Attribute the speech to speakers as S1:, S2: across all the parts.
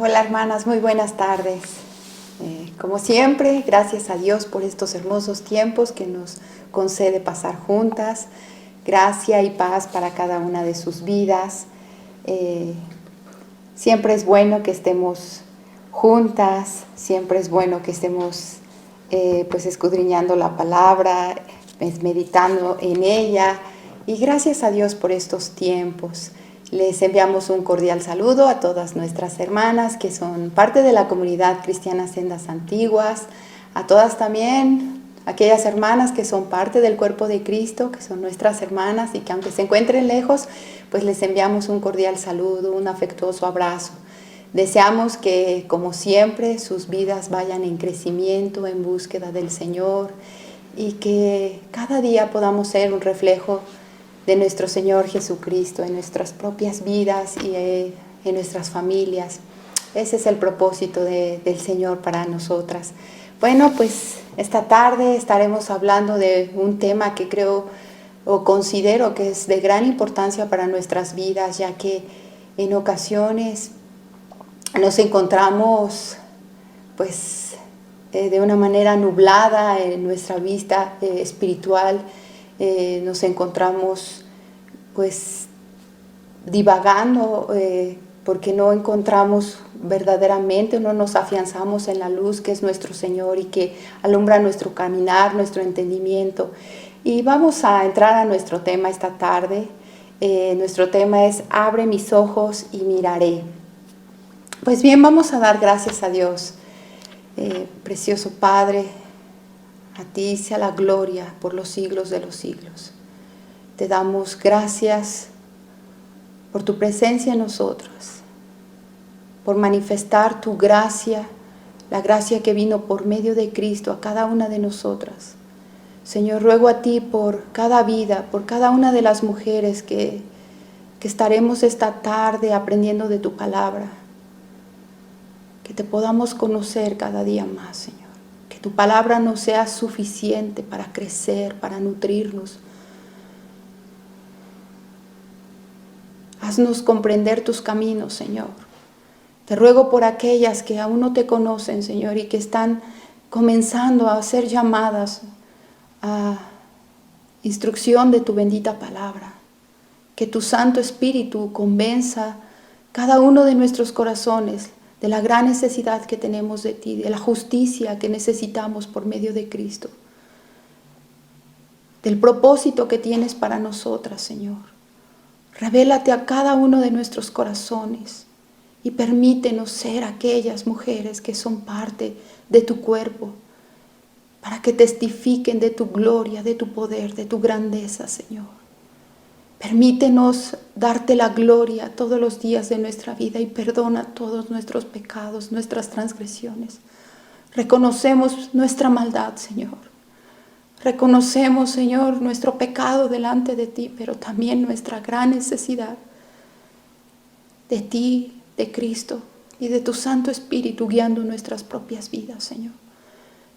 S1: Hola hermanas, muy buenas tardes. Como siempre, gracias a Dios por estos hermosos tiempos que nos concede pasar juntas. Gracia y paz para cada una de sus vidas. Siempre es bueno que estemos juntas, siempre es bueno que estemos pues escudriñando la palabra, meditando en ella. Y gracias a Dios por estos tiempos. Les enviamos un cordial saludo a todas nuestras hermanas que son parte de la comunidad cristiana Sendas Antiguas, a todas también aquellas hermanas que son parte del cuerpo de Cristo, que son nuestras hermanas y que aunque se encuentren lejos, pues les enviamos un cordial saludo, un afectuoso abrazo. Deseamos que, como siempre, sus vidas vayan en crecimiento, en búsqueda del Señor y que cada día podamos ser un reflejo de nuestro Señor Jesucristo en nuestras propias vidas y en nuestras familias. Ese es el propósito del Señor para nosotras. Bueno, pues esta tarde estaremos hablando de un tema que creo o considero que es de gran importancia para nuestras vidas, ya que en ocasiones nos encontramos pues de una manera nublada en nuestra vista espiritual. Nos encontramos pues divagando porque no encontramos verdaderamente, no nos afianzamos en la luz que es nuestro Señor y que alumbra nuestro caminar, nuestro entendimiento. Y vamos a entrar a nuestro tema esta tarde. Nuestro tema es Abre mis ojos y miraré. Pues bien, vamos a dar gracias a Dios. Precioso Padre, a ti sea la gloria por los siglos de los siglos. Te damos gracias por tu presencia en nosotros, por manifestar tu gracia, la gracia que vino por medio de Cristo a cada una de nosotras. Señor, ruego a ti por cada vida, por cada una de las mujeres que estaremos esta tarde aprendiendo de tu palabra, que te podamos conocer cada día más, Señor. Que tu palabra no sea suficiente para crecer, para nutrirnos. Haznos comprender tus caminos, Señor. Te ruego por aquellas que aún no te conocen, Señor, y que están comenzando a ser llamadas a instrucción de tu bendita palabra. Que tu Santo Espíritu convenza cada uno de nuestros corazones de la gran necesidad que tenemos de ti, de la justicia que necesitamos por medio de Cristo, del propósito que tienes para nosotras, Señor. Revélate a cada uno de nuestros corazones y permítenos ser aquellas mujeres que son parte de tu cuerpo, para que testifiquen de tu gloria, de tu poder, de tu grandeza, Señor. Permítenos darte la gloria todos los días de nuestra vida y perdona todos nuestros pecados, nuestras transgresiones. Reconocemos nuestra maldad, Señor. Reconocemos, Señor, nuestro pecado delante de ti, pero también nuestra gran necesidad de ti, de Cristo y de tu Santo Espíritu guiando nuestras propias vidas, Señor.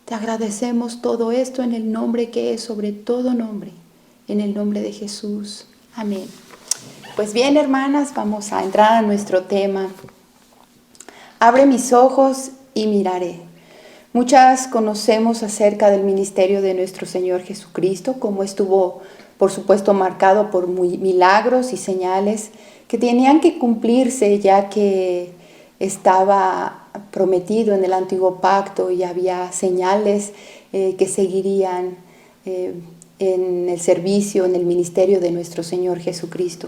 S1: Te agradecemos todo esto en el nombre que es sobre todo nombre, en el nombre de Jesús. Amén. Pues bien, hermanas, vamos a entrar a nuestro tema. Abre mis ojos y miraré. Muchas conocemos acerca del ministerio de nuestro Señor Jesucristo, cómo estuvo, por supuesto, marcado por milagros y señales que tenían que cumplirse, ya que estaba prometido en el antiguo pacto y había señales que seguirían en el servicio, en el ministerio de nuestro Señor Jesucristo.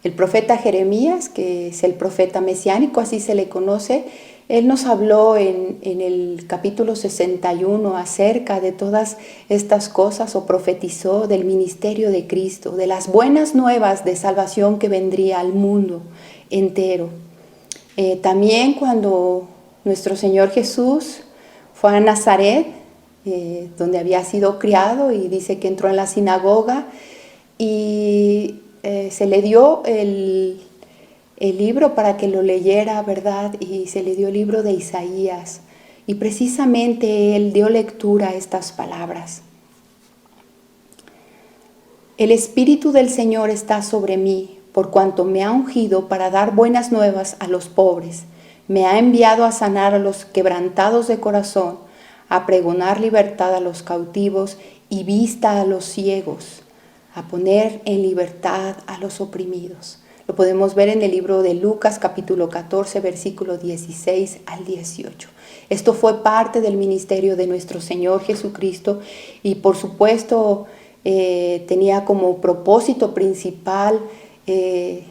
S1: El profeta Jeremías, que es el profeta mesiánico, así se le conoce, él nos habló en el capítulo 61 acerca de todas estas cosas, o profetizó del ministerio de Cristo, de las buenas nuevas de salvación que vendría al mundo entero. También cuando nuestro Señor Jesús fue a Nazaret, donde había sido criado, y dice que entró en la sinagoga y se le dio el libro para que lo leyera, ¿verdad? Y se le dio el libro de Isaías. Y precisamente él dio lectura a estas palabras. El Espíritu del Señor está sobre mí, por cuanto me ha ungido para dar buenas nuevas a los pobres. me ha enviado a sanar a los quebrantados de corazón, a pregonar libertad a los cautivos y vista a los ciegos, a poner en libertad a los oprimidos. Lo podemos ver en el libro de Lucas, capítulo 14, versículo 16 al 18. Esto fue parte del ministerio de nuestro Señor Jesucristo y por supuesto tenía como propósito principal el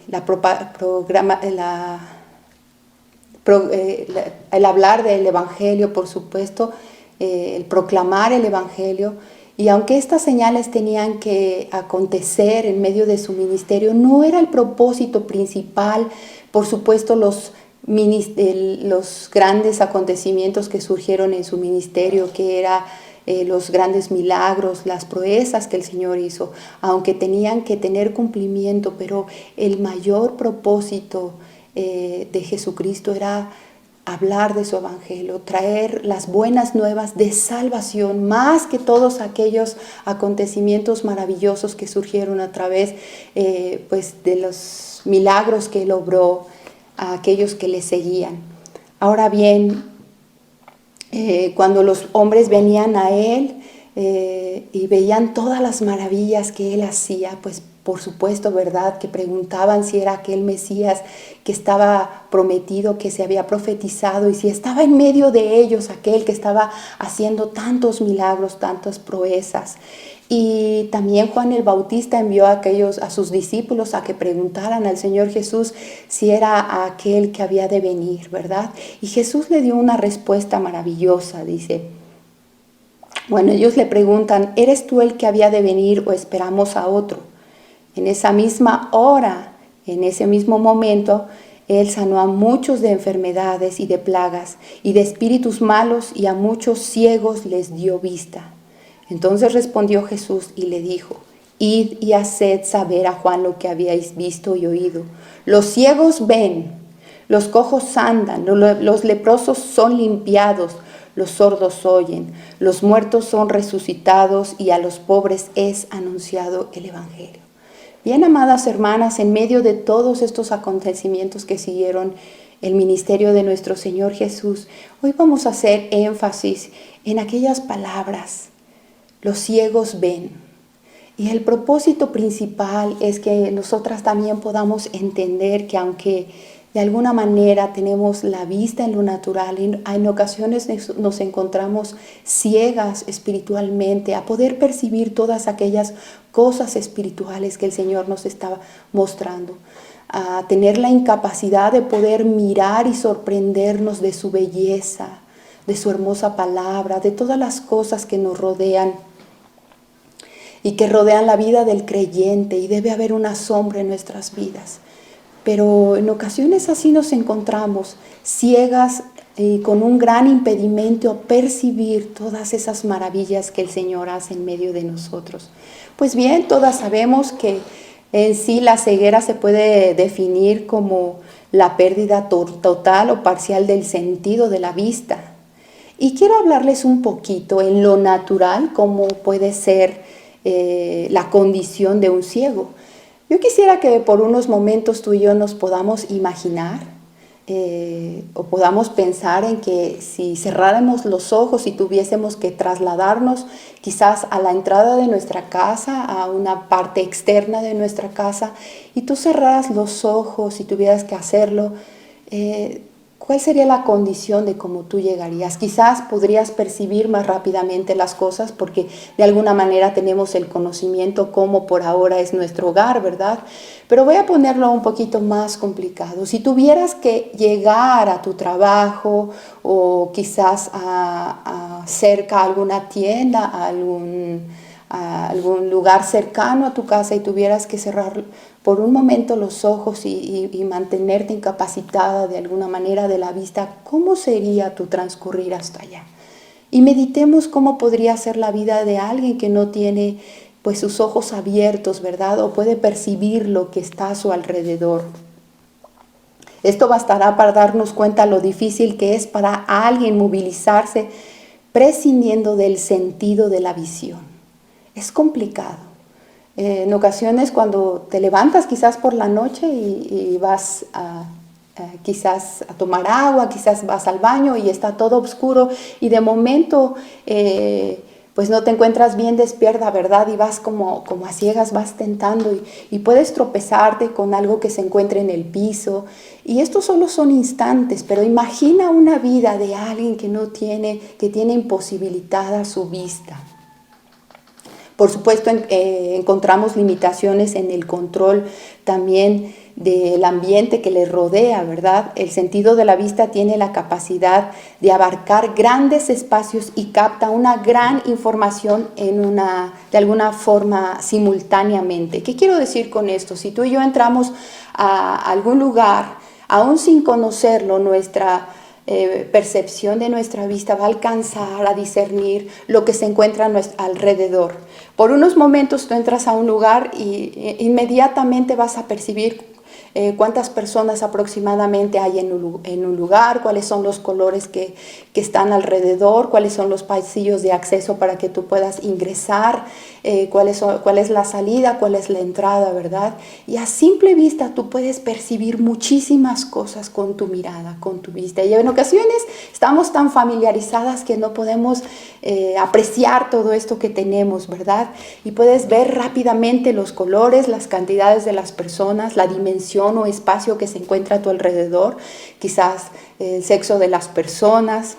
S1: hablar del Evangelio, por supuesto, el proclamar el Evangelio. Y aunque estas señales tenían que acontecer en medio de su ministerio, no era el propósito principal, por supuesto, los grandes acontecimientos que surgieron en su ministerio, que eran los grandes milagros, las proezas que el Señor hizo, aunque tenían que tener cumplimiento, pero el mayor propósito de Jesucristo era hablar de su evangelio, traer las buenas nuevas de salvación, más que todos aquellos acontecimientos maravillosos que surgieron a través pues de los milagros que él obró a aquellos que le seguían. Ahora bien, cuando los hombres venían a él y veían todas las maravillas que él hacía, pues por supuesto, ¿verdad?, que preguntaban si era aquel Mesías que estaba prometido, que se había profetizado, y si estaba en medio de ellos aquel que estaba haciendo tantos milagros, tantas proezas. Y también Juan el Bautista envió a sus discípulos a que preguntaran al Señor Jesús si era aquel que había de venir, ¿verdad? Y Jesús le dio una respuesta maravillosa, dice. Bueno, ellos le preguntan, ¿eres tú el que había de venir o esperamos a otro? En esa misma hora, en ese mismo momento, él sanó a muchos de enfermedades y de plagas y de espíritus malos, y a muchos ciegos les dio vista. Entonces respondió Jesús y le dijo, id y haced saber a Juan lo que habíais visto y oído. Los ciegos ven, los cojos andan, los leprosos son limpiados, los sordos oyen, los muertos son resucitados, y a los pobres es anunciado el evangelio. Bien, amadas hermanas, en medio de todos estos acontecimientos que siguieron el ministerio de nuestro Señor Jesús, hoy vamos a hacer énfasis en aquellas palabras. Los ciegos ven. Y el propósito principal es que nosotras también podamos entender que aunque de alguna manera tenemos la vista en lo natural, en ocasiones nos encontramos ciegas espiritualmente a poder percibir todas aquellas cosas espirituales que el Señor nos está mostrando, a tener la incapacidad de poder mirar y sorprendernos de su belleza, de su hermosa palabra, de todas las cosas que nos rodean y que rodean la vida del creyente, y debe haber una sombra en nuestras vidas. Pero en ocasiones así nos encontramos, ciegas y con un gran impedimento a percibir todas esas maravillas que el Señor hace en medio de nosotros. Pues bien, todas sabemos que en sí la ceguera se puede definir como la pérdida total o parcial del sentido de la vista. Y quiero hablarles un poquito en lo natural, cómo puede ser la condición de un ciego. Yo quisiera que por unos momentos tú y yo nos podamos imaginar o podamos pensar en que si cerráramos los ojos y tuviésemos que trasladarnos quizás a la entrada de nuestra casa, a una parte externa de nuestra casa, y tú cerraras los ojos y tuvieras que hacerlo, ¿cuál sería la condición de cómo tú llegarías? Quizás podrías percibir más rápidamente las cosas porque de alguna manera tenemos el conocimiento cómo por ahora es nuestro hogar, ¿verdad? Pero voy a ponerlo un poquito más complicado. Si tuvieras que llegar a tu trabajo o quizás cerca a alguna tienda, a algún lugar cercano a tu casa, y tuvieras que cerrar por un momento los ojos y mantenerte incapacitada de alguna manera de la vista, ¿cómo sería tu transcurrir hasta allá? Y meditemos cómo podría ser la vida de alguien que no tiene pues sus ojos abiertos, ¿verdad? O puede percibir lo que está a su alrededor. Esto bastará para darnos cuenta lo difícil que es para alguien movilizarse prescindiendo del sentido de la visión. Es complicado. En ocasiones cuando te levantas quizás por la noche y vas quizás a tomar agua, quizás vas al baño y está todo oscuro y de momento pues no te encuentras bien despierta, ¿verdad? Y vas como a ciegas, vas tentando y puedes tropezarte con algo que se encuentre en el piso. Y estos solo son instantes, pero imagina una vida de alguien que tiene imposibilitada su vista. Por supuesto, encontramos limitaciones en el control también del ambiente que le rodea, ¿verdad? El sentido de la vista tiene la capacidad de abarcar grandes espacios y capta una gran información de alguna forma simultáneamente. ¿Qué quiero decir con esto? Si tú y yo entramos a algún lugar, aún sin conocerlo, nuestra percepción de nuestra vista va a alcanzar a discernir lo que se encuentra a nuestro alrededor. Por unos momentos tú entras a un lugar y inmediatamente vas a percibir cuántas personas aproximadamente hay en un lugar, cuáles son los colores que están alrededor, cuáles son los pasillos de acceso para que tú puedas ingresar, cuál es la salida, cuál es la entrada, ¿verdad? Y a simple vista tú puedes percibir muchísimas cosas con tu mirada, con tu vista. Y en ocasiones estamos tan familiarizadas que no podemos apreciar todo esto que tenemos, ¿verdad? Y puedes ver rápidamente los colores, las cantidades de las personas, la dimensión o espacio que se encuentra a tu alrededor, quizás el sexo de las personas,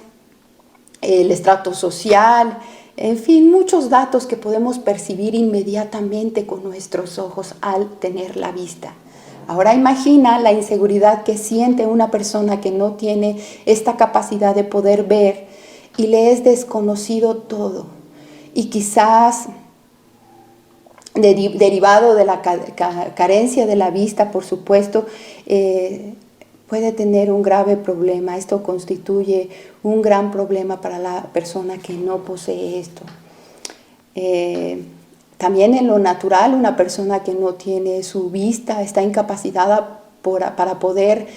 S1: el estrato social, en fin, muchos datos que podemos percibir inmediatamente con nuestros ojos al tener la vista. Ahora imagina la inseguridad que siente una persona que no tiene esta capacidad de poder ver y le es desconocido todo. Y quizás derivado de la carencia de la vista, por supuesto, puede tener un grave problema. Esto constituye un gran problema para la persona que no posee esto. También en lo natural, una persona que no tiene su vista está incapacitada para poder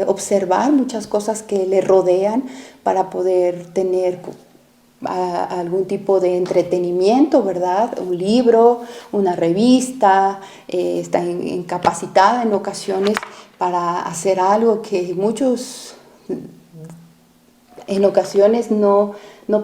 S1: observar muchas cosas que le rodean, para poder tener algún tipo de entretenimiento, ¿verdad? Un libro, una revista, está incapacitada en ocasiones para hacer algo que muchos en ocasiones no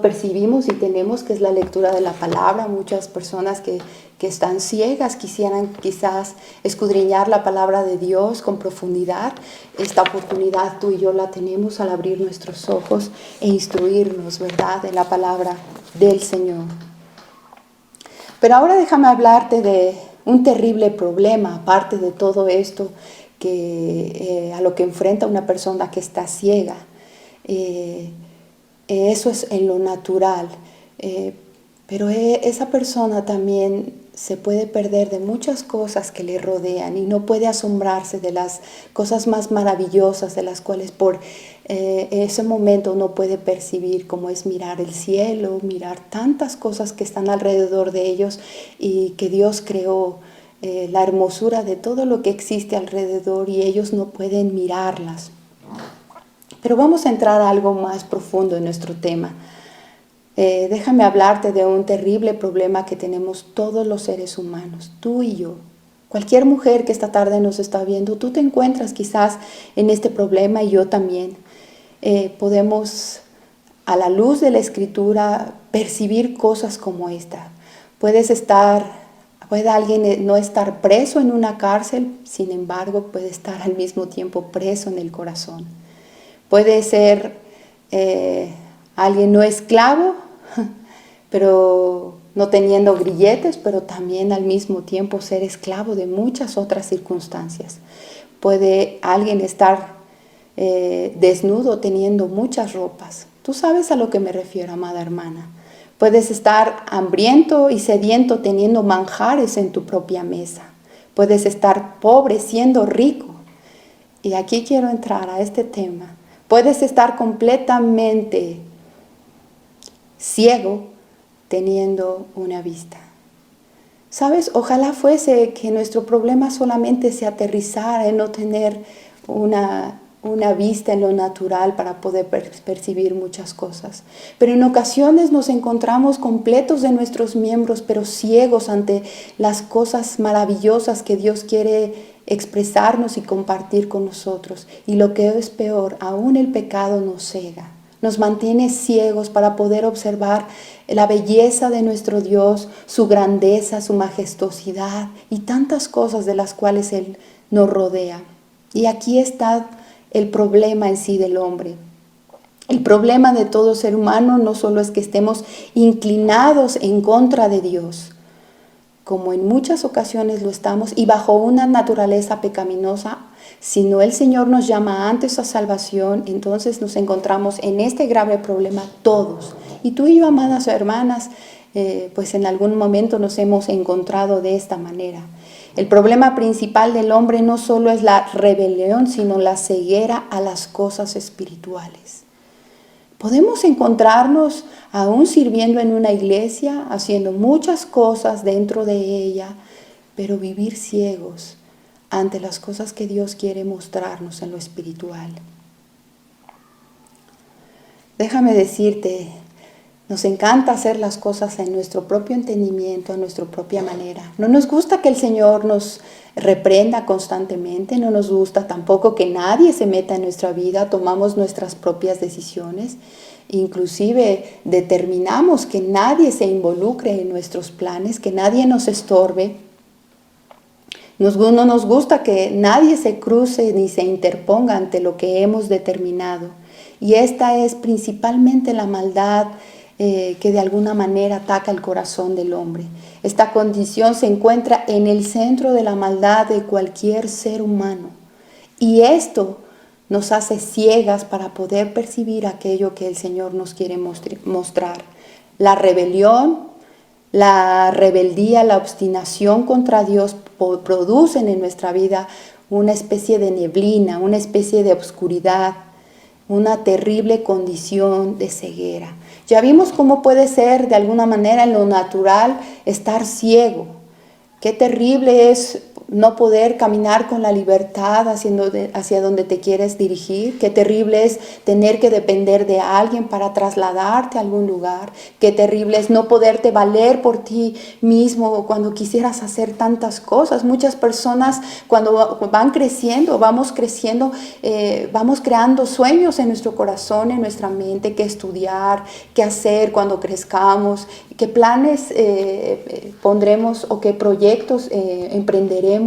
S1: percibimos y tenemos, que es la lectura de la palabra. Muchas personas que están ciegas quisieran quizás escudriñar la palabra de Dios con profundidad. Esta oportunidad tú y yo la tenemos al abrir nuestros ojos e instruirnos, ¿verdad?, de la palabra del Señor. Pero ahora déjame hablarte de un terrible problema, aparte de todo esto a lo que enfrenta una persona que está ciega. Eso es en lo natural, pero esa persona también se puede perder de muchas cosas que le rodean y no puede asombrarse de las cosas más maravillosas, de las cuales por ese momento no puede percibir, como es mirar el cielo, mirar tantas cosas que están alrededor de ellos y que Dios creó, la hermosura de todo lo que existe alrededor, y ellos no pueden mirarlas. Pero vamos a entrar a algo más profundo en nuestro tema. Déjame hablarte de un terrible problema que tenemos todos los seres humanos, tú y yo. Cualquier mujer que esta tarde nos está viendo, tú te encuentras quizás en este problema y yo también. Podemos, a la luz de la Escritura, percibir cosas como esta. Puede alguien no estar preso en una cárcel, sin embargo, puede estar al mismo tiempo preso en el corazón. Puede ser alguien no esclavo, pero no teniendo grilletes, pero también al mismo tiempo ser esclavo de muchas otras circunstancias. Puede alguien estar desnudo teniendo muchas ropas. Tú sabes a lo que me refiero, amada hermana. Puedes estar hambriento y sediento teniendo manjares en tu propia mesa. Puedes estar pobre siendo rico. Y aquí quiero entrar a este tema. Puedes estar completamente ciego teniendo una vista. ¿Sabes? Ojalá fuese que nuestro problema solamente se aterrizara en no tener una una vista en lo natural para poder percibir muchas cosas. Pero en ocasiones nos encontramos completos de nuestros miembros, pero ciegos ante las cosas maravillosas que Dios quiere expresarnos y compartir con nosotros. Y lo que es peor, aún el pecado nos cega, nos mantiene ciegos para poder observar la belleza de nuestro Dios, su grandeza, su majestuosidad y tantas cosas de las cuales Él nos rodea. Y aquí está el problema en sí del hombre. El problema de todo ser humano no solo es que estemos inclinados en contra de Dios, como en muchas ocasiones lo estamos, y bajo una naturaleza pecaminosa, sino el Señor nos llama antes a salvación. Entonces nos encontramos en este grave problema todos. Y tú y yo, amadas hermanas, pues en algún momento nos hemos encontrado de esta manera. El problema principal del hombre no solo es la rebelión, sino la ceguera a las cosas espirituales. Podemos encontrarnos aún sirviendo en una iglesia, haciendo muchas cosas dentro de ella, pero vivir ciegos ante las cosas que Dios quiere mostrarnos en lo espiritual. Déjame decirte, nos encanta hacer las cosas en nuestro propio entendimiento, a nuestra propia manera. No nos gusta que el Señor nos reprenda constantemente, no nos gusta tampoco que nadie se meta en nuestra vida, tomamos nuestras propias decisiones, inclusive determinamos que nadie se involucre en nuestros planes, que nadie nos estorbe. No nos gusta que nadie se cruce ni se interponga ante lo que hemos determinado. Y esta es principalmente la maldad que de alguna manera ataca el corazón del hombre. Esta condición se encuentra en el centro de la maldad de cualquier ser humano. Y esto nos hace ciegas para poder percibir aquello que el Señor nos quiere mostrar. La rebelión, la rebeldía, la obstinación contra Dios producen en nuestra vida una especie de neblina, una especie de oscuridad, una terrible condición de ceguera. Ya vimos cómo puede ser de alguna manera en lo natural estar ciego. Qué terrible es no poder caminar con la libertad hacia donde te quieres dirigir. Qué terrible es tener que depender de alguien para trasladarte a algún lugar. Qué terrible es no poderte valer por ti mismo cuando quisieras hacer tantas cosas. Muchas personas cuando van creciendo, vamos creando sueños en nuestro corazón, en nuestra mente, qué estudiar, qué hacer cuando crezcamos, qué planes pondremos o qué proyectos emprenderemos.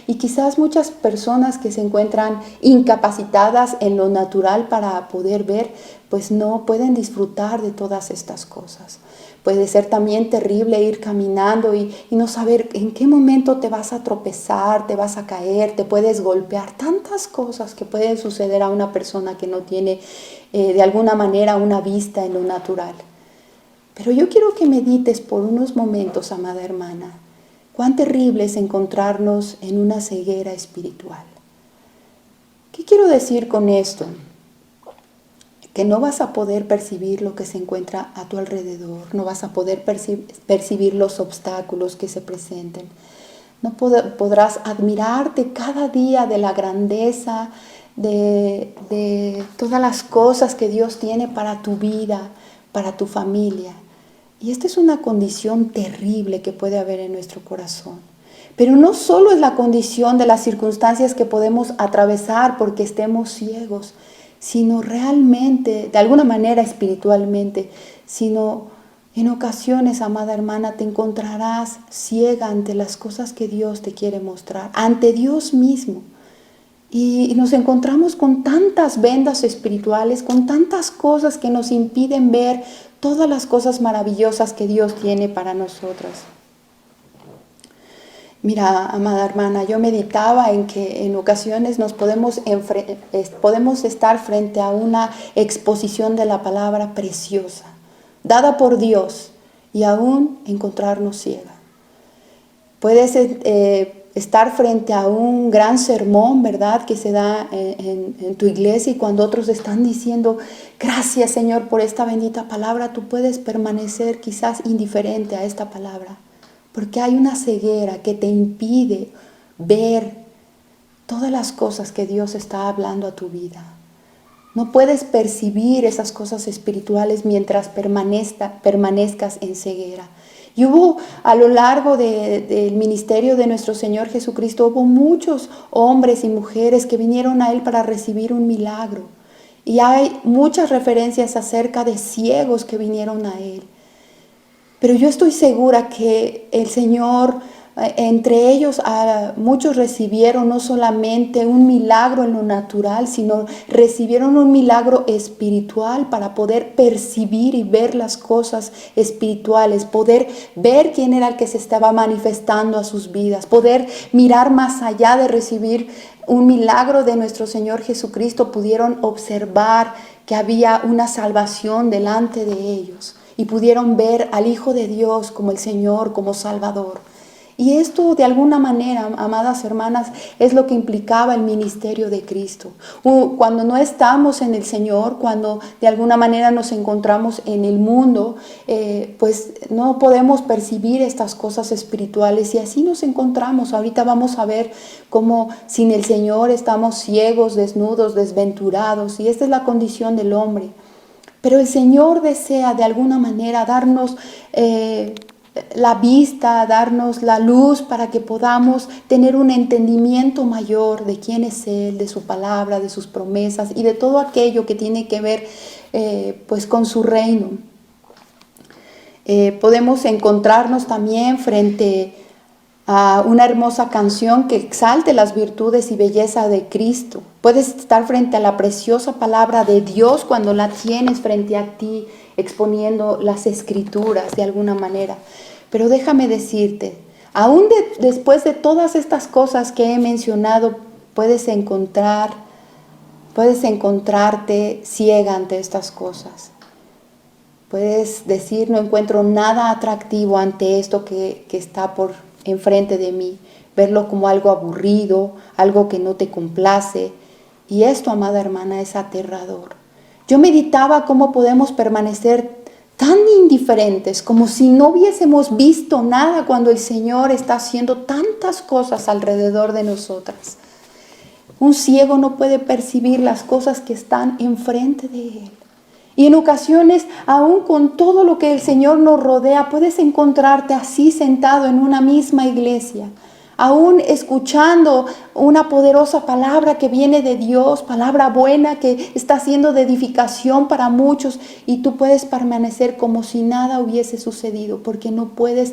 S1: Y quizás muchas personas que se encuentran incapacitadas en lo natural para poder ver, pues no pueden disfrutar de todas estas cosas. Puede ser también terrible ir caminando y no saber en qué momento te vas a tropezar, te vas a caer, te puedes golpear. Tantas cosas que pueden suceder a una persona que no tiene de alguna manera una vista en lo natural. Pero yo quiero que medites por unos momentos, amada hermana, cuán terrible es encontrarnos en una ceguera espiritual. ¿Qué quiero decir con esto? Que no vas a poder percibir lo que se encuentra a tu alrededor, no vas a poder percibir los obstáculos que se presenten. No podrás admirarte cada día de la grandeza, de todas las cosas que Dios tiene para tu vida, para tu familia. Y esta es una condición terrible que puede haber en nuestro corazón. Pero no solo es la condición de las circunstancias que podemos atravesar porque estemos ciegos, sino realmente, de alguna manera espiritualmente, sino en ocasiones, amada hermana, te encontrarás ciega ante las cosas que Dios te quiere mostrar, ante Dios mismo. Y nos encontramos con tantas vendas espirituales, con tantas cosas que nos impiden ver todas las cosas maravillosas que Dios tiene para nosotras. Mira, amada hermana, yo meditaba en que en ocasiones podemos estar frente a una exposición de la palabra preciosa, dada por Dios, y aún encontrarnos ciega. Puedes estar frente a un gran sermón, ¿verdad?, que se da en tu iglesia, y cuando otros están diciendo, gracias Señor por esta bendita palabra, tú puedes permanecer quizás indiferente a esta palabra, porque hay una ceguera que te impide ver todas las cosas que Dios está hablando a tu vida. No puedes percibir esas cosas espirituales mientras permanezcas en ceguera. Y hubo a lo largo del ministerio de nuestro Señor Jesucristo, hubo muchos hombres y mujeres que vinieron a Él para recibir un milagro. Y hay muchas referencias acerca de ciegos que vinieron a Él. Pero yo estoy segura que el Señor, entre ellos, muchos recibieron no solamente un milagro en lo natural, sino recibieron un milagro espiritual para poder percibir y ver las cosas espirituales, poder ver quién era el que se estaba manifestando a sus vidas, poder mirar más allá de recibir un milagro de nuestro Señor Jesucristo, pudieron observar que había una salvación delante de ellos. Y pudieron ver al Hijo de Dios como el Señor, como Salvador. Y esto de alguna manera, amadas hermanas, es lo que implicaba el ministerio de Cristo. Cuando no estamos en el Señor, cuando de alguna manera nos encontramos en el mundo, pues no podemos percibir estas cosas espirituales y así nos encontramos. Ahorita vamos a ver cómo sin el Señor estamos ciegos, desnudos, desventurados, y esta es la condición del hombre. Pero el Señor desea de alguna manera darnos la vista, darnos la luz para que podamos tener un entendimiento mayor de quién es Él, de su palabra, de sus promesas y de todo aquello que tiene que ver pues con su reino. Podemos encontrarnos también frente a una hermosa canción que exalte las virtudes y belleza de Cristo. Puedes estar frente a la preciosa palabra de Dios cuando la tienes frente a ti, exponiendo las escrituras de alguna manera. Pero déjame decirte, aún después de todas estas cosas que he mencionado, puedes encontrarte ciega ante estas cosas. Puedes decir, no encuentro nada atractivo ante esto que está por enfrente de mí, verlo como algo aburrido, algo que no te complace. Y esto, amada hermana, es aterrador. Yo meditaba cómo podemos permanecer tan indiferentes, como si no hubiésemos visto nada cuando el Señor está haciendo tantas cosas alrededor de nosotras. Un ciego no puede percibir las cosas que están enfrente de él. Y en ocasiones, aún con todo lo que el Señor nos rodea, puedes encontrarte así sentado en una misma iglesia, aún escuchando una poderosa palabra que viene de Dios, palabra buena que está siendo de edificación para muchos, y tú puedes permanecer como si nada hubiese sucedido, porque no puedes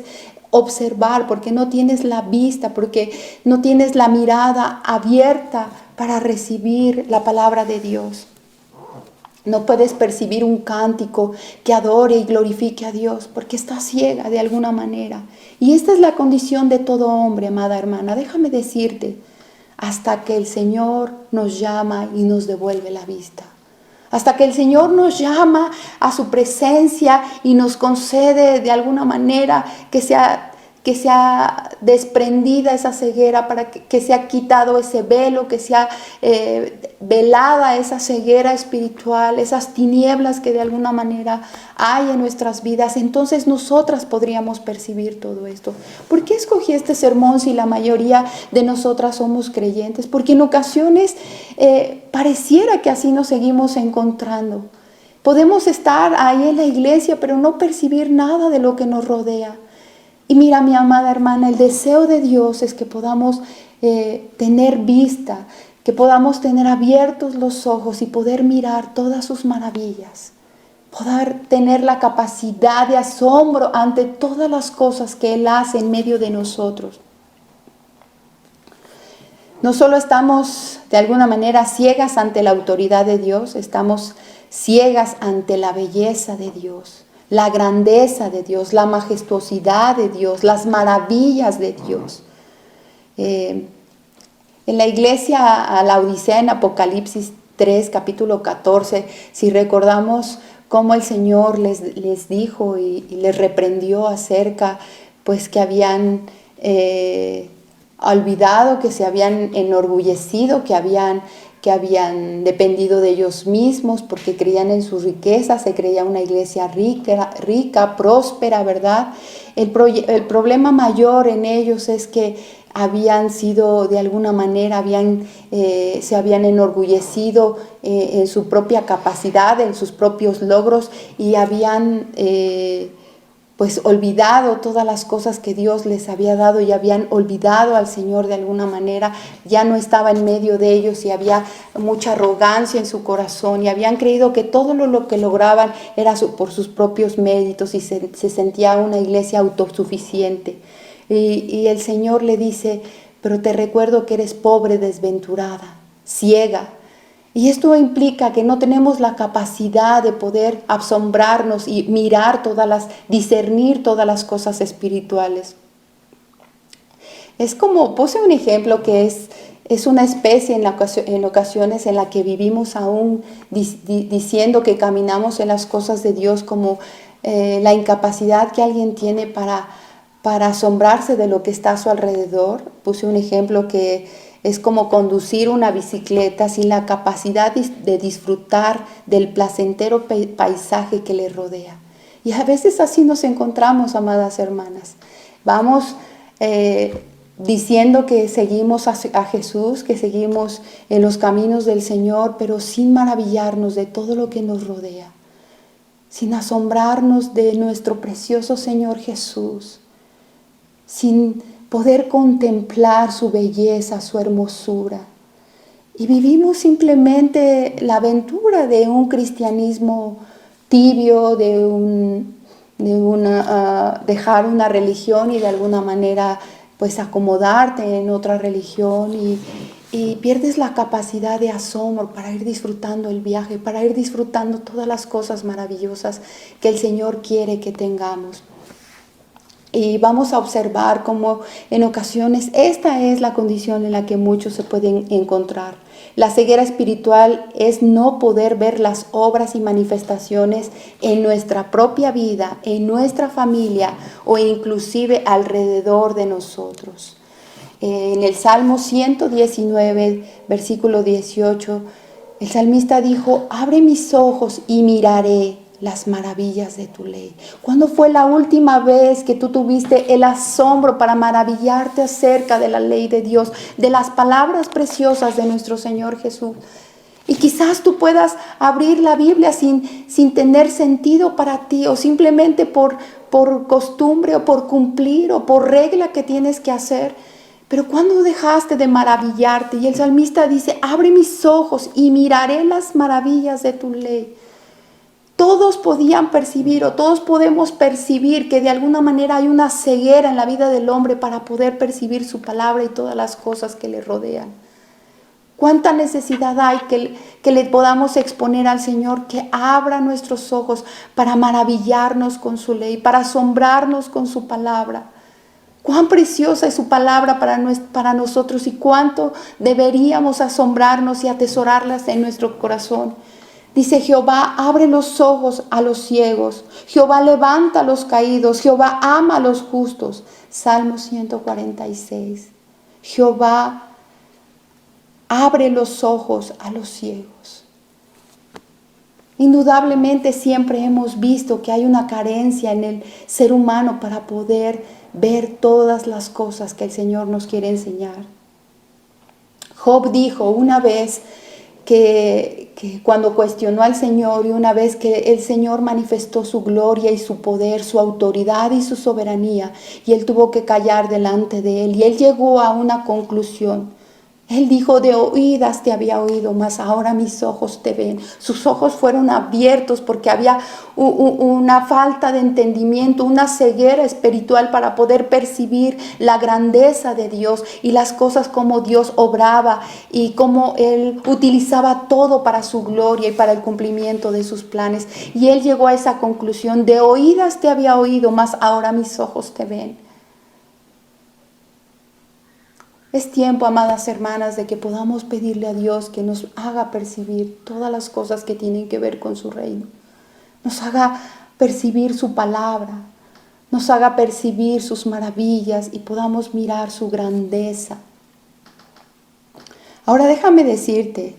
S1: observar, porque no tienes la vista, porque no tienes la mirada abierta para recibir la palabra de Dios. No puedes percibir un cántico que adore y glorifique a Dios porque estás ciega de alguna manera. Y esta es la condición de todo hombre, amada hermana. Déjame decirte, hasta que el Señor nos llama y nos devuelve la vista. Hasta que el Señor nos llama a su presencia y nos concede de alguna manera que sea desprendida esa ceguera, para que sea quitado ese velo, que sea velada esa ceguera espiritual, esas tinieblas que de alguna manera hay en nuestras vidas. Entonces nosotras podríamos percibir todo esto. ¿Por qué escogí este sermón si la mayoría de nosotras somos creyentes? Porque en ocasiones pareciera que así nos seguimos encontrando. Podemos estar ahí en la iglesia, pero no percibir nada de lo que nos rodea. Y mira, mi amada hermana, el deseo de Dios es que podamos tener vista, que podamos tener abiertos los ojos y poder mirar todas sus maravillas, poder tener la capacidad de asombro ante todas las cosas que Él hace en medio de nosotros. No solo estamos de alguna manera ciegas ante la autoridad de Dios, estamos ciegas ante la belleza de Dios, la grandeza de Dios, la majestuosidad de Dios, las maravillas de Dios. En la iglesia a la Odisea, en Apocalipsis 3, capítulo 14, si recordamos cómo el Señor les dijo y les reprendió acerca, pues que habían olvidado, que se habían enorgullecido, que habían dependido de ellos mismos porque creían en sus riquezas, se creía una iglesia rica, próspera, ¿verdad? El problema mayor en ellos es que habían sido de alguna manera, se habían enorgullecido en su propia capacidad, en sus propios logros, y habían pues olvidado todas las cosas que Dios les había dado, y habían olvidado al Señor de alguna manera. Ya no estaba en medio de ellos y había mucha arrogancia en su corazón, y habían creído que todo lo que lograban era por sus propios méritos, y se sentía una iglesia autosuficiente. Y el Señor le dice: pero te recuerdo que eres pobre, desventurada, ciega. Y esto implica que no tenemos la capacidad de poder asombrarnos y discernir todas las cosas espirituales. Es como, puse un ejemplo que es una especie en ocasiones en la que vivimos aún diciendo que caminamos en las cosas de Dios, como la incapacidad que alguien tiene para asombrarse de lo que está a su alrededor. Puse un ejemplo que es como conducir una bicicleta sin la capacidad de disfrutar del placentero paisaje que le rodea. Y a veces así nos encontramos, amadas hermanas. Vamos diciendo que seguimos a Jesús, que seguimos en los caminos del Señor, pero sin maravillarnos de todo lo que nos rodea, sin asombrarnos de nuestro precioso Señor Jesús, sin poder contemplar su belleza, su hermosura. Y vivimos simplemente la aventura de un cristianismo tibio, dejar una religión y de alguna manera pues acomodarte en otra religión, y pierdes la capacidad de asombro para ir disfrutando el viaje, para ir disfrutando todas las cosas maravillosas que el Señor quiere que tengamos. Y vamos a observar cómo en ocasiones esta es la condición en la que muchos se pueden encontrar. La ceguera espiritual es no poder ver las obras y manifestaciones en nuestra propia vida, en nuestra familia o inclusive alrededor de nosotros. En el Salmo 119, versículo 18, el salmista dijo: abre mis ojos y miraré las maravillas de tu ley. ¿Cuándo fue la última vez que tú tuviste el asombro para maravillarte acerca de la ley de Dios, de las palabras preciosas de nuestro Señor Jesús? Y quizás tú puedas abrir la Biblia sin tener sentido para ti, o simplemente por costumbre o por cumplir o por regla que tienes que hacer. Pero ¿cuándo dejaste de maravillarte? Y el salmista dice: abre mis ojos y miraré las maravillas de tu ley. Todos podían percibir, o todos podemos percibir, que de alguna manera hay una ceguera en la vida del hombre para poder percibir su palabra y todas las cosas que le rodean. ¿Cuánta necesidad hay que le podamos exponer al Señor, que abra nuestros ojos para maravillarnos con su ley, para asombrarnos con su palabra? Cuán preciosa es su palabra para nosotros, y cuánto deberíamos asombrarnos y atesorarlas en nuestro corazón. Dice: Jehová abre los ojos a los ciegos, Jehová levanta a los caídos, Jehová ama a los justos. Salmo 146. Jehová abre los ojos a los ciegos. Indudablemente siempre hemos visto que hay una carencia en el ser humano para poder ver todas las cosas que el Señor nos quiere enseñar. Job dijo una vez que cuando cuestionó al Señor, y una vez que el Señor manifestó su gloria y su poder, su autoridad y su soberanía, y él tuvo que callar delante de él, y él llegó a una conclusión. Él dijo: de oídas te había oído, mas ahora mis ojos te ven. Sus ojos fueron abiertos porque había una falta de entendimiento, una ceguera espiritual para poder percibir la grandeza de Dios y las cosas como Dios obraba y cómo Él utilizaba todo para su gloria y para el cumplimiento de sus planes. Y Él llegó a esa conclusión: de oídas te había oído, mas ahora mis ojos te ven. Es tiempo, amadas hermanas, de que podamos pedirle a Dios que nos haga percibir todas las cosas que tienen que ver con su reino. Nos haga percibir su palabra, nos haga percibir sus maravillas y podamos mirar su grandeza. Ahora déjame decirte,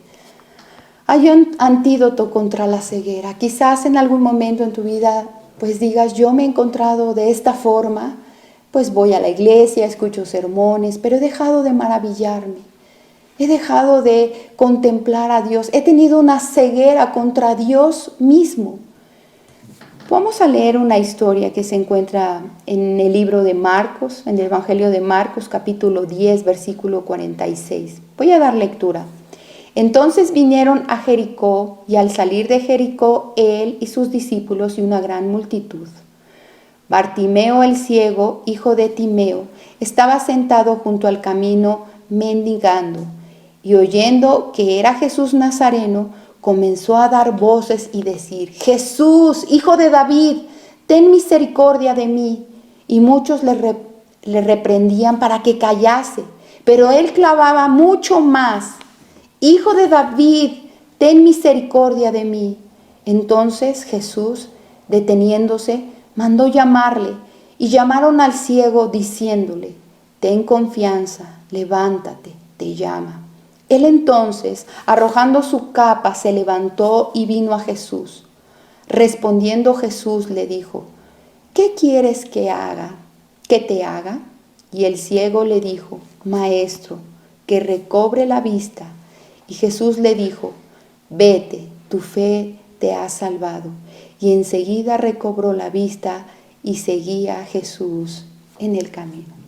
S1: hay un antídoto contra la ceguera. Quizás en algún momento en tu vida pues digas: yo me he encontrado de esta forma, pues voy a la iglesia, escucho sermones, pero he dejado de maravillarme. He dejado de contemplar a Dios. He tenido una ceguera contra Dios mismo. Vamos a leer una historia que se encuentra en el libro de Marcos, en el Evangelio de Marcos, capítulo 10, versículo 46. Voy a dar lectura. Entonces vinieron a Jericó, y al salir de Jericó, él y sus discípulos y una gran multitud. Bartimeo el ciego, hijo de Timeo, estaba sentado junto al camino mendigando, y oyendo que era Jesús Nazareno, comenzó a dar voces y decir: Jesús, hijo de David, ten misericordia de mí. Y muchos le reprendían para que callase, pero él clamaba mucho más: Hijo de David, ten misericordia de mí. Entonces Jesús, deteniéndose, mandó llamarle, y llamaron al ciego diciéndole: ten confianza, levántate, te llama. Él entonces, arrojando su capa, se levantó y vino a Jesús. Respondiendo Jesús le dijo: ¿qué quieres que haga? ¿Que te haga? Y el ciego le dijo: Maestro, que recobre la vista. Y Jesús le dijo: vete, tu fe te ha salvado. Y enseguida recobró la vista y seguía a Jesús en el camino.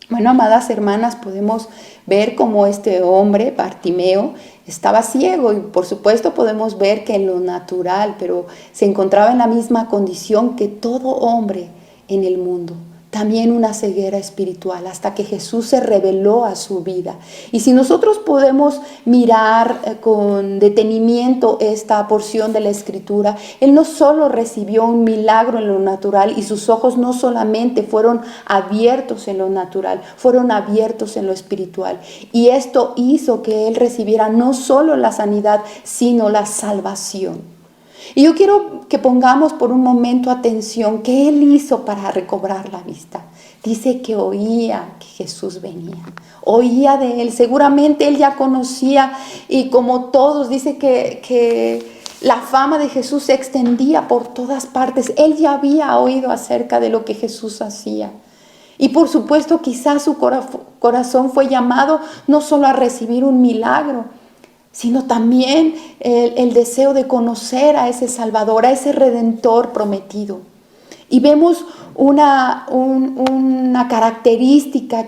S1: Bueno, amadas hermanas, podemos ver cómo este hombre, Bartimeo, estaba ciego, y por supuesto podemos ver que en lo natural, pero se encontraba en la misma condición que todo hombre en el mundo. También una ceguera espiritual, hasta que Jesús se reveló a su vida. Y si nosotros podemos mirar con detenimiento esta porción de la Escritura, Él no solo recibió un milagro en lo natural, y sus ojos no solamente fueron abiertos en lo natural, fueron abiertos en lo espiritual. Y esto hizo que Él recibiera no solo la sanidad, sino la salvación. Y yo quiero que pongamos por un momento atención qué Él hizo para recobrar la vista. Dice que oía que Jesús venía, oía de Él. Seguramente Él ya conocía, y como todos, dice que la fama de Jesús se extendía por todas partes. Él ya había oído acerca de lo que Jesús hacía. Y por supuesto, quizás su corazón fue llamado no solo a recibir un milagro, sino también el deseo de conocer a ese Salvador, a ese Redentor prometido. Y vemos una característica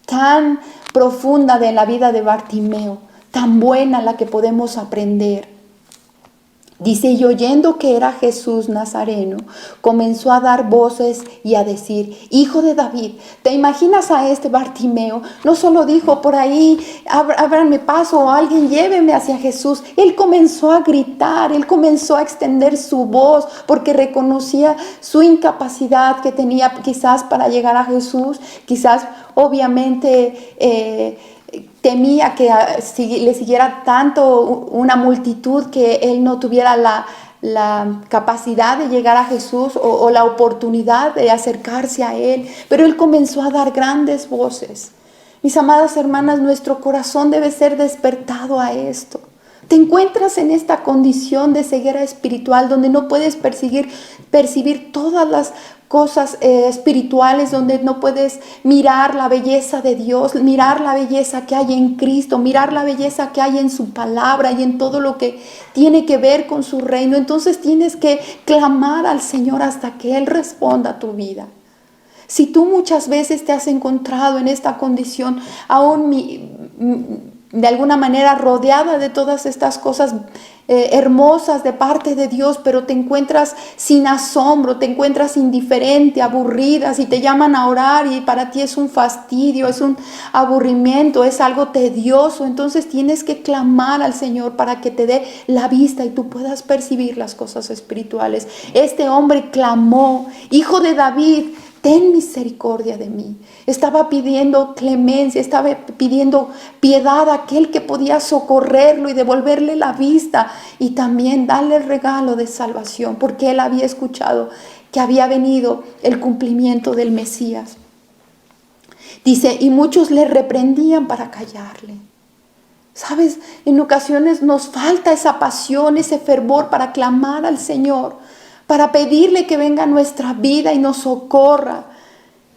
S1: tan profunda de la vida de Bartimeo, tan buena la que podemos aprender. Dice: y oyendo que era Jesús Nazareno, comenzó a dar voces y a decir: Hijo de David. ¿Te imaginas a este Bartimeo? No solo dijo: por ahí, ábranme paso, o alguien lléveme hacia Jesús. Él comenzó a gritar, él comenzó a extender su voz, porque reconocía su incapacidad que tenía quizás para llegar a Jesús. Quizás, obviamente, temía que le siguiera tanto una multitud que él no tuviera la capacidad de llegar a Jesús, o la oportunidad de acercarse a Él. Pero Él comenzó a dar grandes voces. Mis amadas hermanas, nuestro corazón debe ser despertado a esto. Te encuentras en esta condición de ceguera espiritual, donde no puedes percibir todas las cosas espirituales, donde no puedes mirar la belleza de Dios, mirar la belleza que hay en Cristo, mirar la belleza que hay en su palabra y en todo lo que tiene que ver con su reino. Entonces tienes que clamar al Señor hasta que Él responda a tu vida. Si tú muchas veces te has encontrado en esta condición, aún de alguna manera rodeada de todas estas cosas hermosas de parte de Dios, pero te encuentras sin asombro, te encuentras indiferente, aburrida, si te llaman a orar y para ti es un fastidio, es un aburrimiento, es algo tedioso, entonces tienes que clamar al Señor para que te dé la vista y tú puedas percibir las cosas espirituales. Este hombre clamó: Hijo de David, ten misericordia de mí. Estaba pidiendo clemencia, estaba pidiendo piedad a aquel que podía socorrerlo y devolverle la vista, y también darle el regalo de salvación, porque él había escuchado que había venido el cumplimiento del Mesías. Dice: y muchos le reprendían para callarle. ¿Sabes? En ocasiones nos falta esa pasión, ese fervor para clamar al Señor, para pedirle que venga a nuestra vida y nos socorra.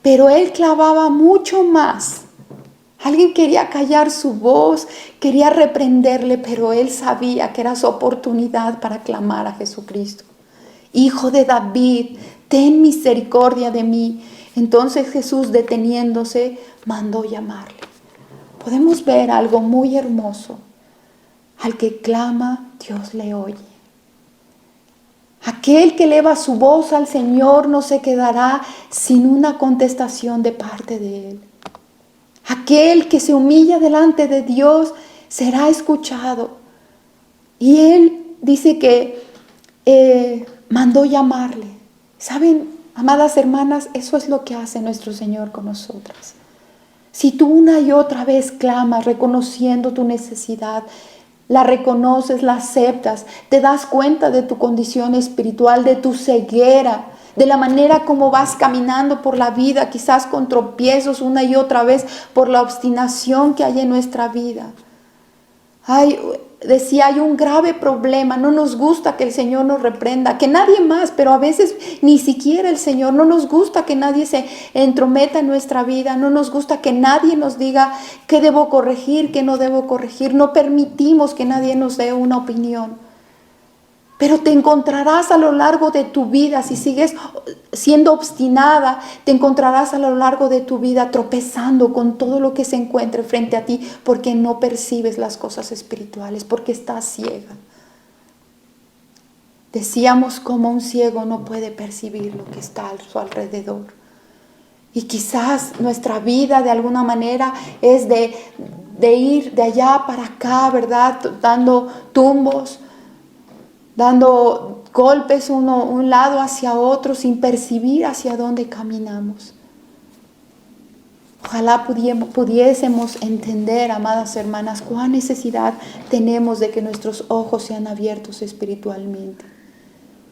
S1: pero él clamaba mucho más. Alguien quería callar su voz, quería reprenderle, pero él sabía que era su oportunidad para clamar a Jesucristo. Hijo de David, ten misericordia de mí. Entonces Jesús, deteniéndose, mandó llamarle. Podemos ver algo muy hermoso. Al que clama, Dios le oye. Aquel que eleva su voz al Señor no se quedará sin una contestación de parte de Él. Aquel que se humilla delante de Dios será escuchado. Y Él dice que mandó llamarle. ¿Saben, amadas hermanas? Eso es lo que hace nuestro Señor con nosotras. Si tú una y otra vez clamas reconociendo tu necesidad, la reconoces, la aceptas, te das cuenta de tu condición espiritual, de tu ceguera, de la manera como vas caminando por la vida, quizás con tropiezos una y otra vez por la obstinación que hay en nuestra vida. Decía, hay un grave problema, no nos gusta que el Señor nos reprenda, que nadie más, pero a veces ni siquiera el Señor, no nos gusta que nadie se entrometa en nuestra vida, no nos gusta que nadie nos diga qué debo corregir, qué no debo corregir, no permitimos que nadie nos dé una opinión. Pero te encontrarás a lo largo de tu vida, si sigues siendo obstinada, te encontrarás a lo largo de tu vida tropezando con todo lo que se encuentre frente a ti, porque no percibes las cosas espirituales, porque estás ciega. Decíamos como un ciego no puede percibir lo que está a su alrededor. Y quizás nuestra vida de alguna manera es de ir de allá para acá, ¿verdad? Dando tumbos, dando golpes un lado hacia otro sin percibir hacia dónde caminamos. Ojalá pudiésemos entender, amadas hermanas, cuán necesidad tenemos de que nuestros ojos sean abiertos espiritualmente.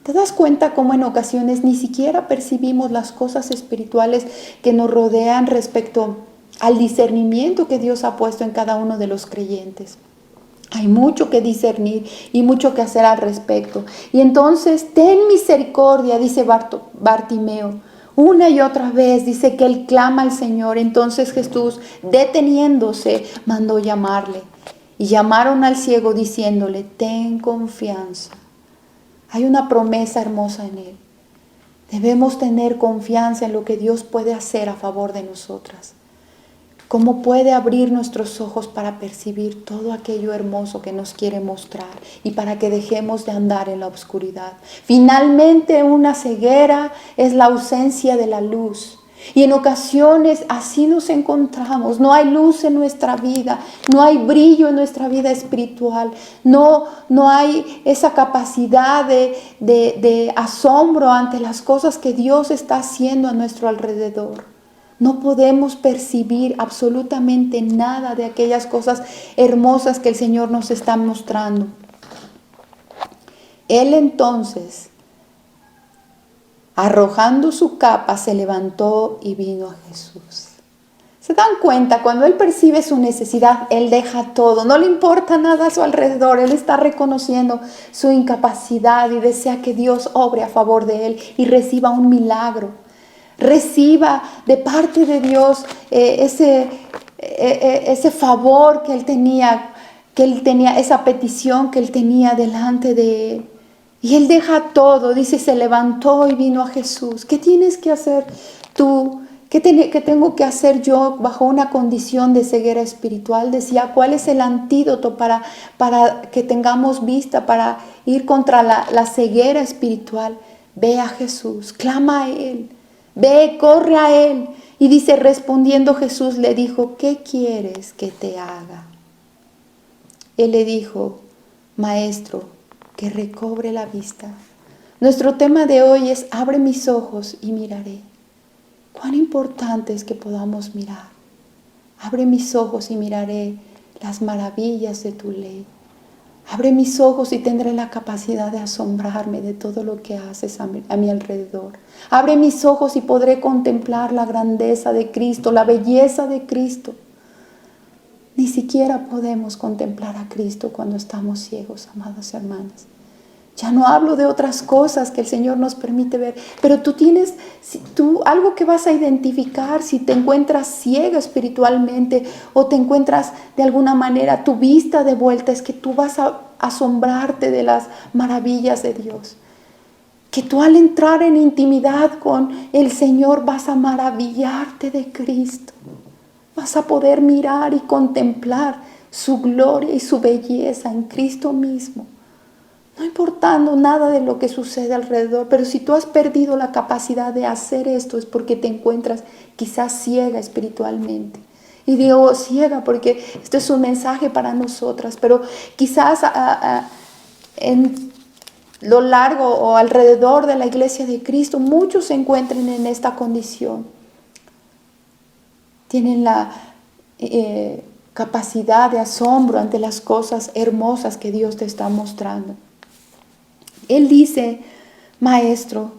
S1: ¿Te das cuenta cómo en ocasiones ni siquiera percibimos las cosas espirituales que nos rodean respecto al discernimiento que Dios ha puesto en cada uno de los creyentes? Hay mucho que discernir y mucho que hacer al respecto. Y entonces, ten misericordia, dice Bartimeo. Una y otra vez dice que él clama al Señor. Entonces Jesús, deteniéndose, mandó llamarle. Y llamaron al ciego diciéndole, ten confianza. Hay una promesa hermosa en él. Debemos tener confianza en lo que Dios puede hacer a favor de nosotras. Cómo puede abrir nuestros ojos para percibir todo aquello hermoso que nos quiere mostrar y para que dejemos de andar en la oscuridad. Finalmente, una ceguera es la ausencia de la luz. Y en ocasiones así nos encontramos. No hay luz en nuestra vida, no hay brillo en nuestra vida espiritual, no hay esa capacidad de asombro ante las cosas que Dios está haciendo a nuestro alrededor. No podemos percibir absolutamente nada de aquellas cosas hermosas que el Señor nos está mostrando. Él entonces, arrojando su capa, se levantó y vino a Jesús. ¿Se dan cuenta? Cuando Él percibe su necesidad, Él deja todo. No le importa nada a su alrededor. Él está reconociendo su incapacidad y desea que Dios obre a favor de Él y reciba un milagro. Reciba de parte de Dios ese favor que él tenía, esa petición que él tenía delante de él. Y él deja todo, dice, se levantó y vino a Jesús. ¿Qué tienes que hacer tú? ¿Qué tengo que hacer yo bajo una condición de ceguera espiritual? Decía, ¿cuál es el antídoto para que tengamos vista, para ir contra la ceguera espiritual? Ve a Jesús, clama a Él. Ve, corre a Él. Y dice, respondiendo Jesús le dijo, ¿qué quieres que te haga? Él le dijo, Maestro, que recobre la vista. Nuestro tema de hoy es, abre mis ojos y miraré. Cuán importante es que podamos mirar. Abre mis ojos y miraré las maravillas de tu ley. Abre mis ojos y tendré la capacidad de asombrarme de todo lo que haces a mi alrededor. Abre mis ojos y podré contemplar la grandeza de Cristo, la belleza de Cristo. Ni siquiera podemos contemplar a Cristo cuando estamos ciegos, amadas hermanas. Ya no hablo de otras cosas que el Señor nos permite ver, pero tú tienes algo que vas a identificar si te encuentras ciega espiritualmente o te encuentras de alguna manera tu vista de vuelta, es que tú vas a asombrarte de las maravillas de Dios. Que tú al entrar en intimidad con el Señor vas a maravillarte de Cristo. Vas a poder mirar y contemplar su gloria y su belleza en Cristo mismo. No importando nada de lo que sucede alrededor, pero si tú has perdido la capacidad de hacer esto es porque te encuentras quizás ciega espiritualmente. Y digo ciega porque esto es un mensaje para nosotras, pero quizás en lo largo o alrededor de la iglesia de Cristo muchos se encuentren en esta condición. Tienen la capacidad de asombro ante las cosas hermosas que Dios te está mostrando. Él dice, maestro,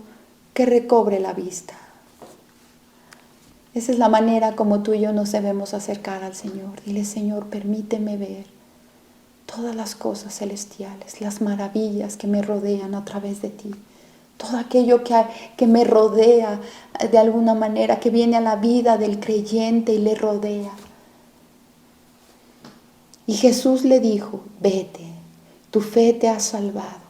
S1: que recobre la vista. Esa es la manera como tú y yo nos debemos acercar al Señor. Dile, Señor, permíteme ver todas las cosas celestiales, las maravillas que me rodean a través de ti. Todo aquello que me rodea de alguna manera, que viene a la vida del creyente y le rodea. Y Jesús le dijo, vete, tu fe te ha salvado.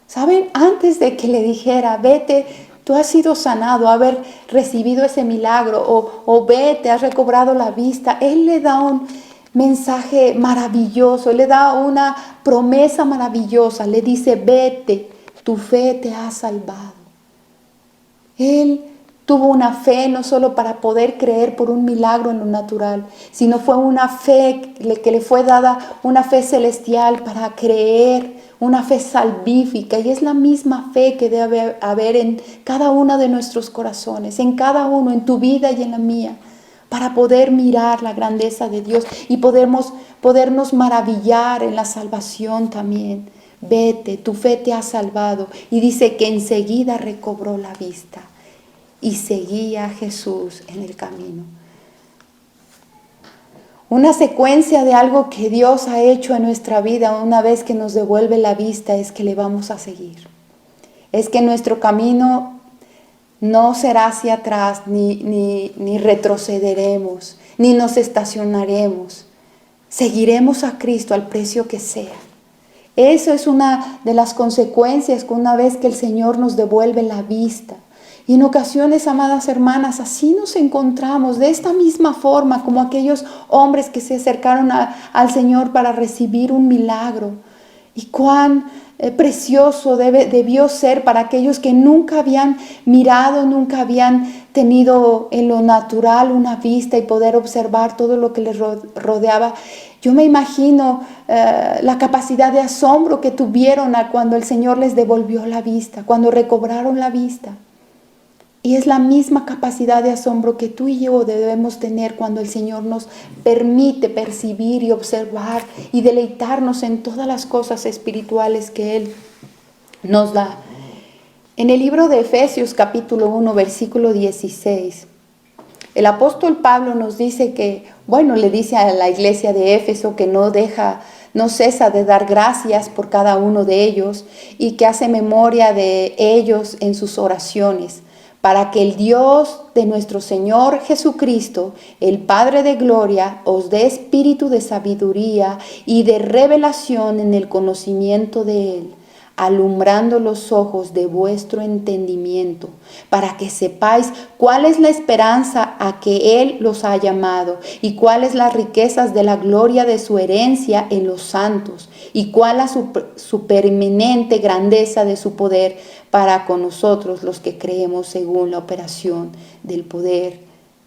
S1: ¿Saben? Antes de que le dijera, vete, tú has sido sanado, haber recibido ese milagro, o vete, has recobrado la vista, Él le da un mensaje maravilloso, Él le da una promesa maravillosa, le dice, vete, tu fe te ha salvado. Él tuvo una fe no solo para poder creer por un milagro en lo natural, sino fue una fe que le fue dada, una fe celestial para creer, una fe salvífica, y es la misma fe que debe haber en cada uno de nuestros corazones, en cada uno, en tu vida y en la mía, para poder mirar la grandeza de Dios y podernos maravillar en la salvación también. Vete, tu fe te ha salvado. Y dice que enseguida recobró la vista y seguía a Jesús en el camino. Una secuencia de algo que Dios ha hecho en nuestra vida una vez que nos devuelve la vista es que le vamos a seguir. Es que nuestro camino no será hacia atrás, ni retrocederemos, ni nos estacionaremos. Seguiremos a Cristo al precio que sea. Eso es una de las consecuencias que una vez que el Señor nos devuelve la vista. Y en ocasiones, amadas hermanas, así nos encontramos de esta misma forma como aquellos hombres que se acercaron al Señor para recibir un milagro. Y cuán precioso debió ser para aquellos que nunca habían mirado, nunca habían tenido en lo natural una vista y poder observar todo lo que les rodeaba. Yo me imagino la capacidad de asombro que tuvieron cuando el Señor les devolvió la vista, cuando recobraron la vista. Y es la misma capacidad de asombro que tú y yo debemos tener cuando el Señor nos permite percibir y observar y deleitarnos en todas las cosas espirituales que Él nos da. En el libro de Efesios capítulo 1 versículo 16, el apóstol Pablo nos dice que, le dice a la iglesia de Éfeso que no cesa de dar gracias por cada uno de ellos y que hace memoria de ellos en sus oraciones, para que el Dios de nuestro Señor Jesucristo, el Padre de gloria, os dé espíritu de sabiduría y de revelación en el conocimiento de Él, alumbrando los ojos de vuestro entendimiento, para que sepáis cuál es la esperanza a que Él los ha llamado, y cuáles las riquezas de la gloria de su herencia en los santos, y cuál la supereminente grandeza de su poder para con nosotros los que creemos según la operación del poder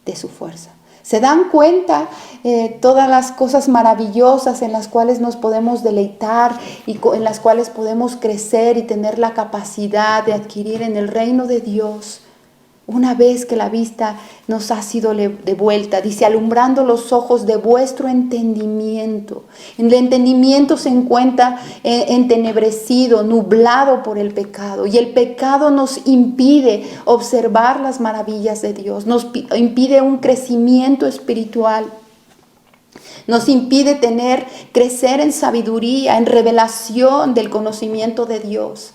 S1: de su fuerza. ¿Se dan cuenta todas las cosas maravillosas en las cuales nos podemos deleitar y en las cuales podemos crecer y tener la capacidad de adquirir en el reino de Dios? Una vez que la vista nos ha sido devuelta, dice, alumbrando los ojos de vuestro entendimiento. El entendimiento se encuentra entenebrecido, nublado por el pecado. Y el pecado nos impide observar las maravillas de Dios, nos impide un crecimiento espiritual. Nos impide crecer en sabiduría, en revelación del conocimiento de Dios.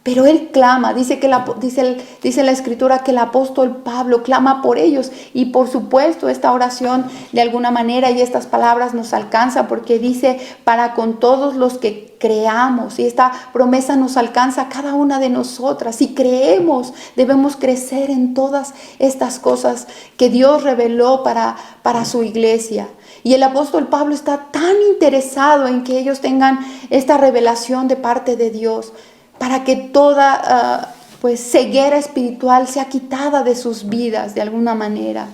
S1: Pero Él clama, dice la Escritura que el apóstol Pablo clama por ellos. Y por supuesto esta oración de alguna manera y estas palabras nos alcanza porque dice para con todos los que creamos. Y esta promesa nos alcanza a cada una de nosotras. Si creemos, debemos crecer en todas estas cosas que Dios reveló para su iglesia. Y el apóstol Pablo está tan interesado en que ellos tengan esta revelación de parte de Dios, para que toda ceguera espiritual sea quitada de sus vidas de alguna manera.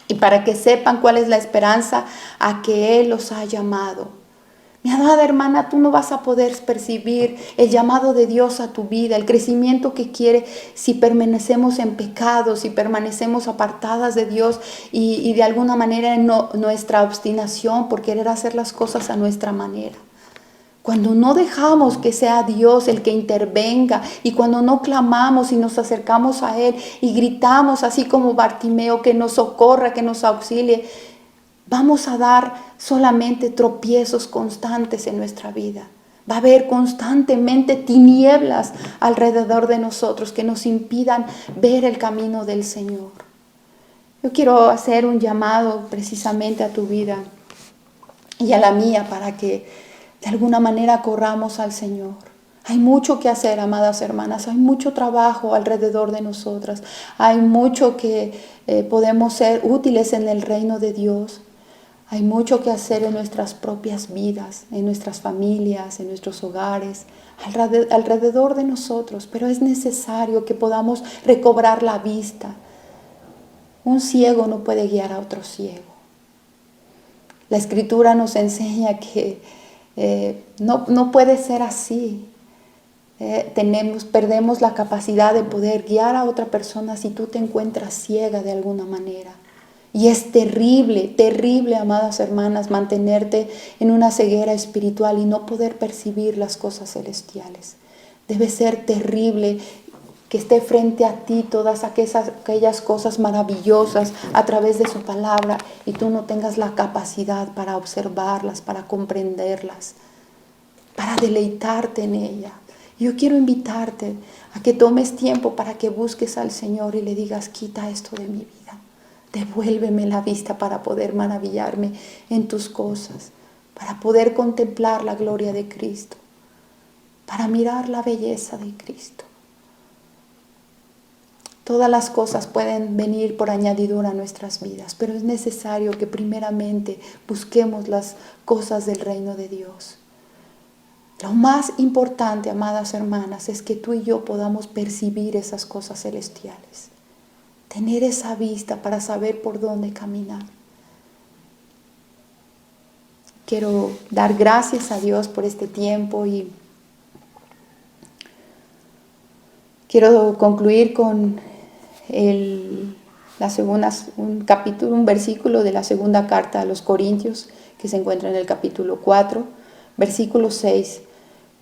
S1: Y para que sepan cuál es la esperanza a que Él los ha llamado. Mi amada hermana, tú no vas a poder percibir el llamado de Dios a tu vida, el crecimiento que quiere si permanecemos en pecado, si permanecemos apartadas de Dios y de alguna manera en nuestra obstinación por querer hacer las cosas a nuestra manera. Cuando no dejamos que sea Dios el que intervenga y cuando no clamamos y nos acercamos a Él y gritamos así como Bartimeo que nos socorra, que nos auxilie, vamos a dar solamente tropiezos constantes en nuestra vida. Va a haber constantemente tinieblas alrededor de nosotros que nos impidan ver el camino del Señor. Yo quiero hacer un llamado precisamente a tu vida y a la mía para que de alguna manera corramos al Señor. Hay mucho que hacer, amadas hermanas. Hay mucho trabajo alrededor de nosotras. Hay mucho que podemos ser útiles en el reino de Dios. Hay mucho que hacer en nuestras propias vidas, en nuestras familias, en nuestros hogares, alrededor de nosotros. Pero es necesario que podamos recobrar la vista. Un ciego no puede guiar a otro ciego. La Escritura nos enseña que no puede ser así. Perdemos la capacidad de poder guiar a otra persona si tú te encuentras ciega de alguna manera. Y es terrible, terrible, amadas hermanas, mantenerte en una ceguera espiritual y no poder percibir las cosas celestiales. Debe ser terrible que esté frente a ti todas aquellas cosas maravillosas a través de su palabra y tú no tengas la capacidad para observarlas, para comprenderlas, para deleitarte en ella. Yo quiero invitarte a que tomes tiempo para que busques al Señor y le digas, quita esto de mi vida, devuélveme la vista para poder maravillarme en tus cosas, para poder contemplar la gloria de Cristo, para mirar la belleza de Cristo. Todas las cosas pueden venir por añadidura a nuestras vidas, pero es necesario que primeramente busquemos las cosas del reino de Dios. Lo más importante, amadas hermanas, es que tú y yo podamos percibir esas cosas celestiales. Tener esa vista para saber por dónde caminar. Quiero dar gracias a Dios por este tiempo y quiero concluir con un versículo de la segunda carta a los Corintios que se encuentra en el capítulo 4, versículo 6.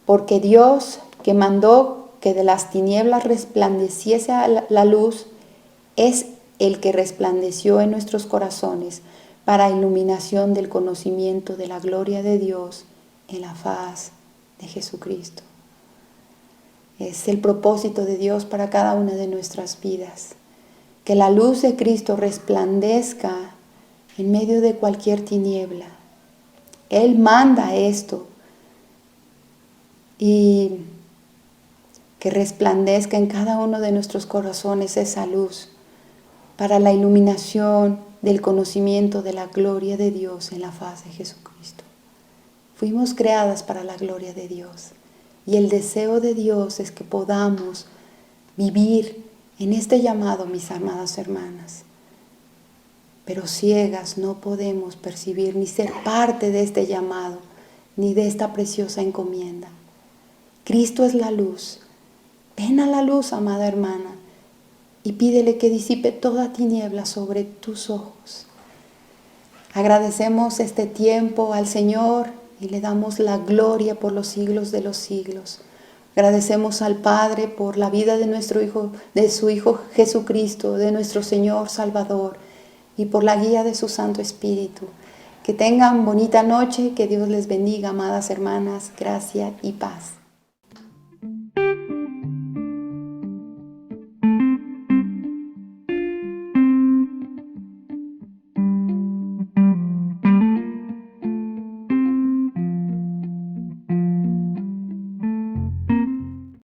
S1: Porque Dios, que mandó que de las tinieblas resplandeciese la luz, es el que resplandeció en nuestros corazones para iluminación del conocimiento de la gloria de Dios en la faz de Jesucristo. Es el propósito de Dios para cada una de nuestras vidas. Que la luz de Cristo resplandezca en medio de cualquier tiniebla. Él manda esto. Y que resplandezca en cada uno de nuestros corazones esa luz para la iluminación del conocimiento de la gloria de Dios en la faz de Jesucristo. Fuimos creadas para la gloria de Dios. Y el deseo de Dios es que podamos vivir en este llamado, mis amadas hermanas. Pero ciegas no podemos percibir ni ser parte de este llamado, ni de esta preciosa encomienda. Cristo es la luz. Ven a la luz, amada hermana, y pídele que disipe toda tiniebla sobre tus ojos. Agradecemos este tiempo al Señor y le damos la gloria por los siglos de los siglos. Agradecemos al Padre por la vida de su Hijo Jesucristo, de nuestro Señor Salvador, y por la guía de su Santo Espíritu. Que tengan bonita noche, que Dios les bendiga, amadas hermanas, gracia y paz.